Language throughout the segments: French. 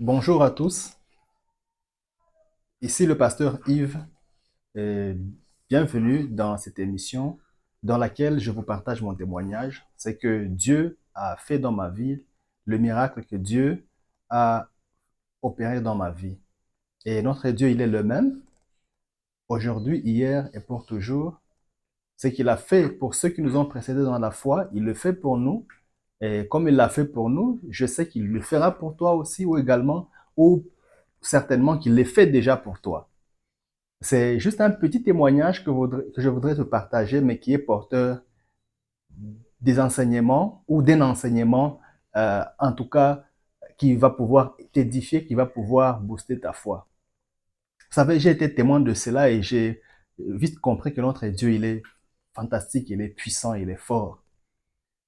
Bonjour à tous, ici le pasteur Yves et bienvenue dans cette émission dans laquelle je vous partage mon témoignage. C'est que Dieu a fait dans ma vie, le miracle que Dieu a opéré dans ma vie. Et notre Dieu, il est le même, aujourd'hui, hier et pour toujours. Ce qu'il a fait pour ceux qui nous ont précédés dans la foi, il le fait pour nous. Et comme il l'a fait pour nous, je sais qu'il le fera pour toi aussi ou également, ou certainement qu'il le fait déjà pour toi. C'est juste un petit témoignage que je voudrais te partager, mais qui est porteur des enseignements ou d'un enseignement, en tout cas, qui va pouvoir t'édifier, qui va pouvoir booster ta foi. Vous savez, j'ai été témoin de cela et j'ai vite compris que notre Dieu, il est fantastique, il est puissant, il est fort.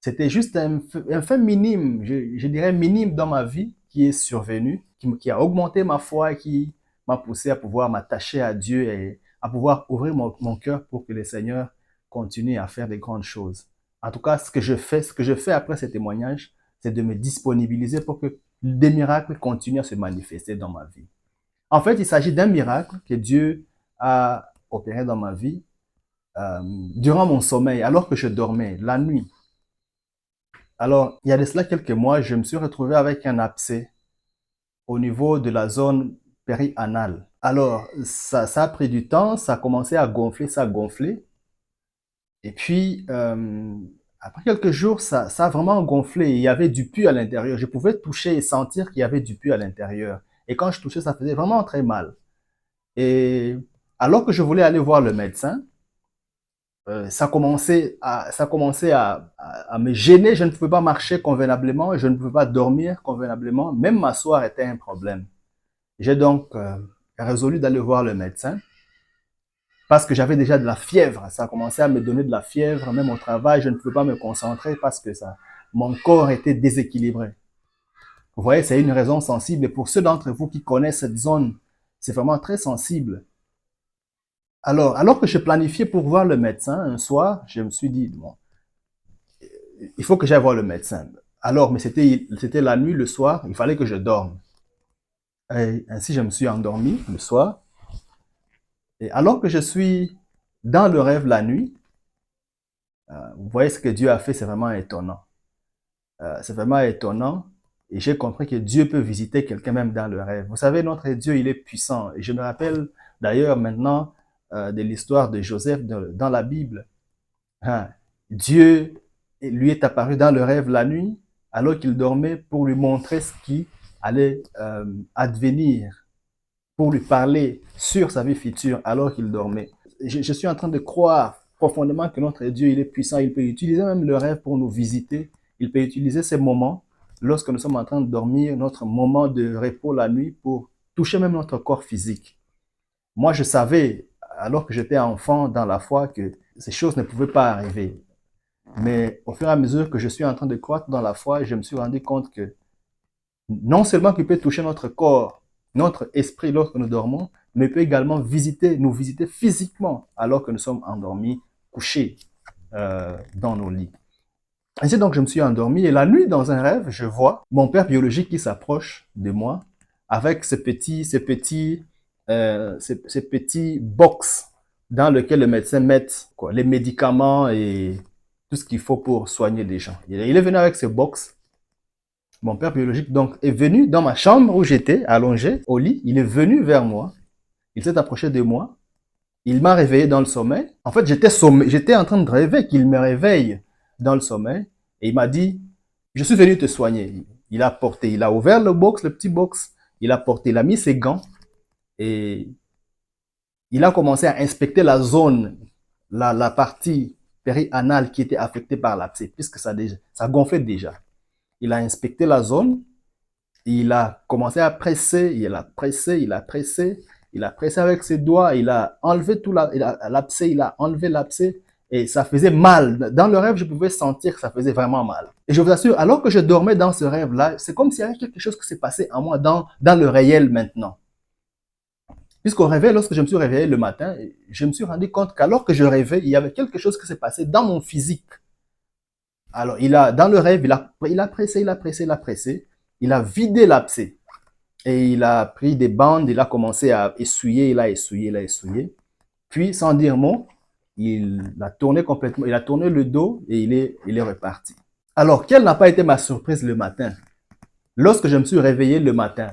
C'était juste un fait minime, je dirais minime dans ma vie qui est survenu, qui a augmenté ma foi et qui m'a poussé à pouvoir m'attacher à Dieu et à pouvoir ouvrir mon cœur pour que le Seigneur continue à faire des grandes choses. En tout cas, ce que je fais après ces témoignages, c'est de me disponibiliser pour que des miracles continuent à se manifester dans ma vie. En fait, il s'agit d'un miracle que Dieu a opéré dans ma vie durant mon sommeil, alors que je dormais, la nuit. Alors, il y a de cela quelques mois, je me suis retrouvé avec un abcès au niveau de la zone périanale. Alors, ça a pris du temps, ça a commencé à gonfler, ça a gonflé. Et puis, après quelques jours, ça a vraiment gonflé. Il y avait du pus à l'intérieur. Je pouvais toucher et sentir qu'il y avait du pus à l'intérieur. Et quand je touchais, ça faisait vraiment très mal. Et alors que je voulais aller voir le médecin, ça commençait à me gêner. Je ne pouvais pas marcher convenablement, je ne pouvais pas dormir convenablement. Même m'asseoir était un problème. J'ai donc résolu d'aller voir le médecin parce que j'avais déjà de la fièvre. Ça a commencé à me donner de la fièvre, même au travail, je ne pouvais pas me concentrer parce que mon corps était déséquilibré. Vous voyez, c'est une raison sensible. Et pour ceux d'entre vous qui connaissent cette zone, c'est vraiment très sensible. Alors que je planifiais pour voir le médecin un soir, je me suis dit, bon, il faut que j'aille voir le médecin. Alors, mais c'était la nuit, le soir, il fallait que je dorme. Et ainsi, je me suis endormi le soir. Et alors que je suis dans le rêve la nuit, vous voyez ce que Dieu a fait, c'est vraiment étonnant. C'est vraiment étonnant. Et j'ai compris que Dieu peut visiter quelqu'un même dans le rêve. Vous savez, notre Dieu, il est puissant. Et je me rappelle d'ailleurs maintenant de l'histoire de Joseph dans la Bible. Hein, Dieu lui est apparu dans le rêve la nuit, alors qu'il dormait, pour lui montrer ce qui allait advenir, pour lui parler sur sa vie future, alors qu'il dormait. Je suis en train de croire profondément que notre Dieu, il est puissant. Il peut utiliser même le rêve pour nous visiter. Il peut utiliser ces moments, lorsque nous sommes en train de dormir, notre moment de repos la nuit, pour toucher même notre corps physique. Moi, je savais, alors que j'étais enfant dans la foi, que ces choses ne pouvaient pas arriver. Mais au fur et à mesure que je suis en train de croître dans la foi, je me suis rendu compte que non seulement qu'il peut toucher notre corps, notre esprit lorsque nous dormons, mais il peut également nous visiter physiquement alors que nous sommes endormis, couchés dans nos lits. Ainsi donc, je me suis endormi et la nuit, dans un rêve, je vois mon père biologique qui s'approche de moi avec ces petits box dans lesquels le médecin met les médicaments et tout ce qu'il faut pour soigner les gens. Il est venu avec ce box. Mon père biologique donc est venu dans ma chambre où j'étais allongé au lit. Il est venu vers moi. Il s'est approché de moi. Il m'a réveillé dans le sommeil. En fait, j'étais en train de rêver qu'il me réveille dans le sommeil. Et il m'a dit, je suis venu te soigner. Il a ouvert le box, le petit box. Il a mis ses gants et il a commencé à inspecter la zone, la partie périanale qui était affectée par l'abcès, puisque ça gonflait déjà. Il a inspecté la zone, il a commencé à presser, il a pressé avec ses doigts, il a enlevé l'abcès, il a enlevé l'abcès et ça faisait mal. Dans le rêve, je pouvais sentir que ça faisait vraiment mal. Et je vous assure, alors que je dormais dans ce rêve-là, c'est comme s'il y avait quelque chose qui s'est passé en moi dans le réel maintenant. Puisqu'au réveil, lorsque je me suis réveillé le matin, je me suis rendu compte qu'alors que je rêvais, il y avait quelque chose qui s'est passé dans mon physique. Alors, dans le rêve, il a pressé, il a vidé l'abcès. Et il a pris des bandes, il a commencé à essuyer, il a essuyé, il a essuyé. Puis, sans dire mot, il a tourné complètement, il a tourné le dos et il est reparti. Alors, quelle n'a pas été ma surprise le matin? Lorsque je me suis réveillé le matin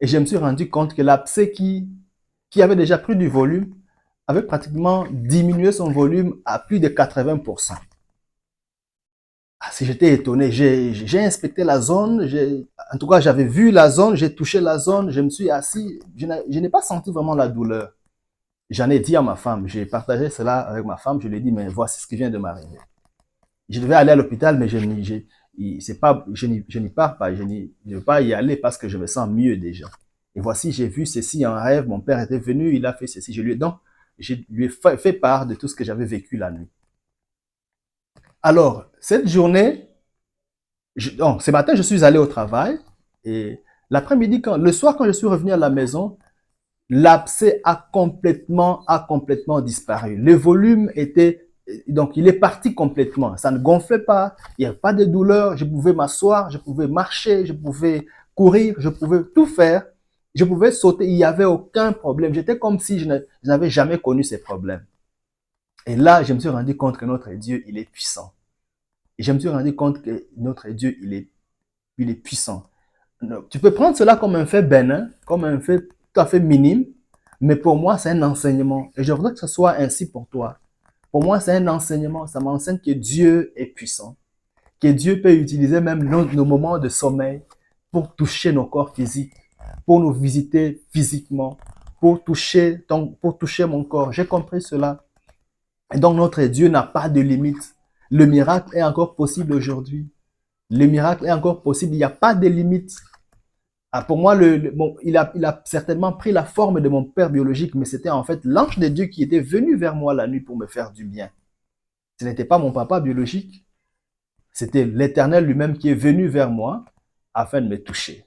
et je me suis rendu compte que l'abcès qui avait déjà pris du volume avait pratiquement diminué son volume à plus de 80%. Ah, si j'étais étonné, j'ai inspecté la zone, en tout cas j'avais vu la zone, j'ai touché la zone, je me suis assis, je n'ai pas senti vraiment la douleur. J'en ai dit à ma femme, j'ai partagé cela avec ma femme, je lui ai dit, mais voici ce qui vient de m'arriver. Je devais aller à l'hôpital, mais je n'y pars pas, je ne veux pas y aller parce que je me sens mieux déjà. Et voici, j'ai vu ceci en rêve, mon père était venu, il a fait ceci, je lui ai fait part de tout ce que j'avais vécu la nuit. Alors, cette journée, donc, ce matin, je suis allé au travail et l'après-midi, le soir, quand je suis revenu à la maison, l'abcès a complètement disparu. Le volume était, donc il est parti complètement. Ça ne gonflait pas, il n'y avait pas de douleur, je pouvais m'asseoir, je pouvais marcher, je pouvais courir, je pouvais tout faire. Je pouvais sauter, il n'y avait aucun problème. J'étais comme si je n'avais jamais connu ces problèmes. Et là, je me suis rendu compte que notre Dieu, il est puissant. Et je me suis rendu compte que notre Dieu, il est puissant. Tu peux prendre cela comme un fait bénin, comme un fait tout à fait minime, mais pour moi, c'est un enseignement. Et je voudrais que ce soit ainsi pour toi. Pour moi, c'est un enseignement. Ça m'enseigne que Dieu est puissant, que Dieu peut utiliser même nos moments de sommeil pour toucher nos corps physiques, pour nous visiter physiquement, pour toucher mon corps. J'ai compris cela. Et donc, notre Dieu n'a pas de limite. Le miracle est encore possible aujourd'hui. Le miracle est encore possible. Il n'y a pas de limite. Ah, pour moi, il a certainement pris la forme de mon père biologique, mais c'était en fait l'ange de Dieu qui était venu vers moi la nuit pour me faire du bien. Ce n'était pas mon papa biologique, c'était l'Éternel lui-même qui est venu vers moi afin de me toucher.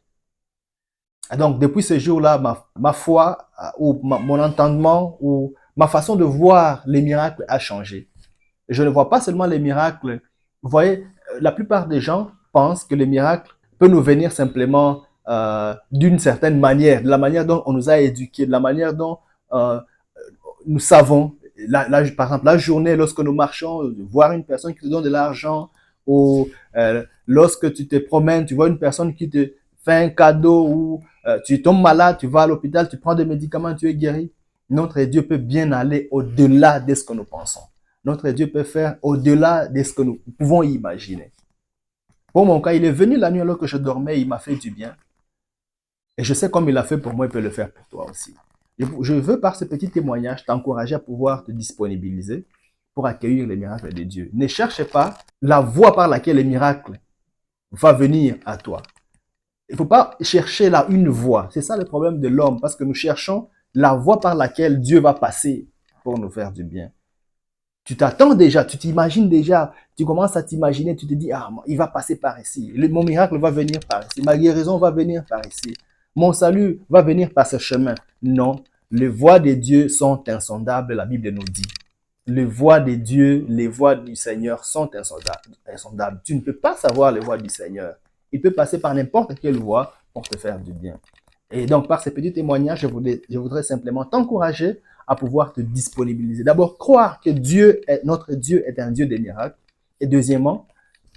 Et donc, depuis ce jour-là, ma foi ou mon entendement ou ma façon de voir les miracles a changé. Je ne vois pas seulement les miracles. Vous voyez, la plupart des gens pensent que les miracles peuvent nous venir simplement d'une certaine manière, de la manière dont on nous a éduqués, de la manière dont euh, nous savons. Par exemple, la journée, lorsque nous marchons, voir une personne qui te donne de l'argent, ou lorsque tu te promènes, tu vois une personne qui te fait un cadeau, ou tu tombes malade, tu vas à l'hôpital, tu prends des médicaments, tu es guéri. Notre Dieu peut bien aller au-delà de ce que nous pensons. Notre Dieu peut faire au-delà de ce que nous pouvons imaginer. Pour mon cas, il est venu la nuit alors que je dormais, il m'a fait du bien. Et je sais comme il l'a fait pour moi, il peut le faire pour toi aussi. Je veux par ce petit témoignage t'encourager à pouvoir te disponibiliser pour accueillir les miracles de Dieu. Ne cherche pas la voie par laquelle les miracles vont venir à toi. Il ne faut pas chercher là une voie. C'est ça le problème de l'homme, parce que nous cherchons la voie par laquelle Dieu va passer pour nous faire du bien. Tu t'attends déjà, tu t'imagines déjà, tu commences à t'imaginer, tu te dis, ah, il va passer par ici, mon miracle va venir par ici, ma guérison va venir par ici, mon salut va venir par ce chemin. Non, les voies de Dieu sont insondables, la Bible nous dit. Les voies de Dieu, les voies du Seigneur sont insondables. Tu ne peux pas savoir les voies du Seigneur. Il peut passer par n'importe quelle voie pour te faire du bien. Et donc, par ces petits témoignages, je voudrais simplement t'encourager à pouvoir te disponibiliser. D'abord, croire que notre Dieu est un Dieu des miracles. Et deuxièmement,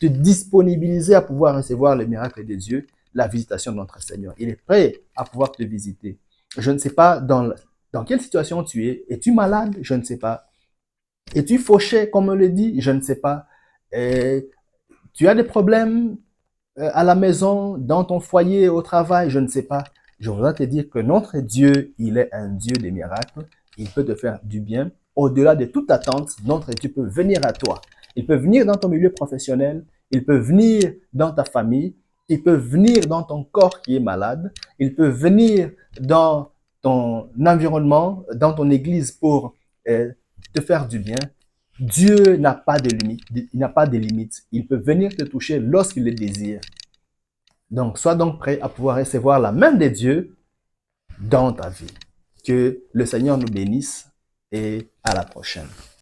te disponibiliser à pouvoir recevoir les miracles de Dieu, la visitation de notre Seigneur. Il est prêt à pouvoir te visiter. Je ne sais pas dans quelle situation tu es. Es-tu malade? Je ne sais pas. Es-tu fauché, comme on le dit? Je ne sais pas. Tu as des problèmes à la maison, dans ton foyer, au travail? Je ne sais pas. Je voudrais te dire que notre Dieu, il est un Dieu des miracles. Il peut te faire du bien. Au-delà de toute attente, notre Dieu peut venir à toi. Il peut venir dans ton milieu professionnel. Il peut venir dans ta famille. Il peut venir dans ton corps qui est malade. Il peut venir dans ton environnement, dans ton église pour te faire du bien. Dieu n'a pas de limite. Il n'a pas de limite. Il peut venir te toucher lorsqu'il le désire. Donc, sois donc prêt à pouvoir recevoir la main de Dieu dans ta vie. Que le Seigneur nous bénisse et à la prochaine.